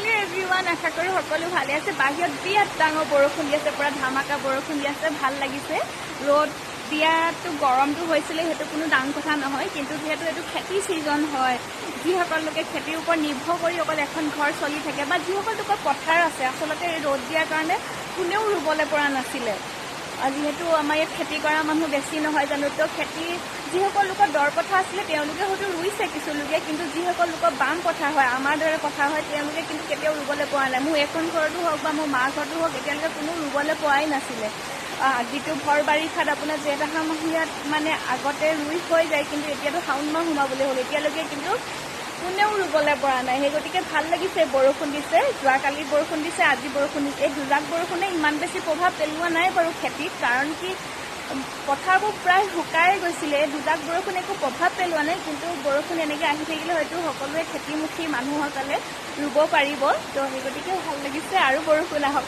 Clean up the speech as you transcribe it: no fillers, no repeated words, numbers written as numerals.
Morning everyone, আশা কৰোঁ সকলো ভালে আছে। বাহিৰত বিৰাট ডাঙৰ বৰষুণ দি আছে, পুৰা ধামাকা বৰষুণ দি আছে, ভাল লাগিছে। ৰ'দ দিয়াটো গৰমটো হৈছিলে সেইটো কোনো ডাঙৰ কথা নহয়, কিন্তু যিহেতু এইটো খেতি ছিজন হয়, যিসকল লোকে খেতিৰ ওপৰত নিৰ্ভৰ কৰি অকল এখন ঘৰ চলি থাকে বা যিসকল লোকৰ পথাৰ আছে, আচলতে এই ৰ'দ দিয়াৰ কাৰণে কোনেও ৰুবলৈ পৰা নাছিলে। যিহেতু আমাৰ ইয়াত খেতি কৰা মানুহ বেছি নহয় জানো, তো খেতি যিসকল লোকৰ দৰ পথাৰ আছিলে তেওঁলোকে হয়তো ৰুইছে কিছু লোকে, কিন্তু যিসকল লোকৰ বাম পথাৰ হয়, আমাৰ দৰে পথাৰ হয়, তেওঁলোকে কিন্তু কেতিয়াও ৰুবলৈ পৰা নাই। মোৰ এইখন ঘৰতো হওক বা মোৰ মাৰ ঘৰতো হওক, এতিয়ালৈকে কোনো ৰুবলৈ পৰাই নাছিলে। যিটো ভৰ বাৰিষাত আপোনাৰ জেঠ আহাৰ মহীয়াত মানে আগতে ৰুই হৈ যায়, কিন্তু এতিয়াতো শাওণ মাহ সোমাবলৈ হ'ল, এতিয়ালৈকে কিন্তু কোনেও ৰুবলৈ পৰা নাই। সেই গতিকে ভাল লাগিছে, বৰষুণ দিছে, যোৱাকালি বৰষুণ দিছে, আজি বৰষুণ দিছে। এই দুজাক বৰষুণে ইমান বেছি প্ৰভাৱ পেলোৱা নাই বাৰু খেতিত, কাৰণ কি পথাৰবোৰ প্ৰায় শুকাই গৈছিলে। দুজাক বৰষুণ একো প্ৰভাৱ পেলোৱা নাই, কিন্তু বৰষুণ এনেকৈ আহি থাকিলে হয়তো সকলোৱে খেতিমুখী মানুহসকলে ৰুব পাৰিব। তো সেই গতিকে ভাল লাগিছে, আৰু বৰষুণ আহক।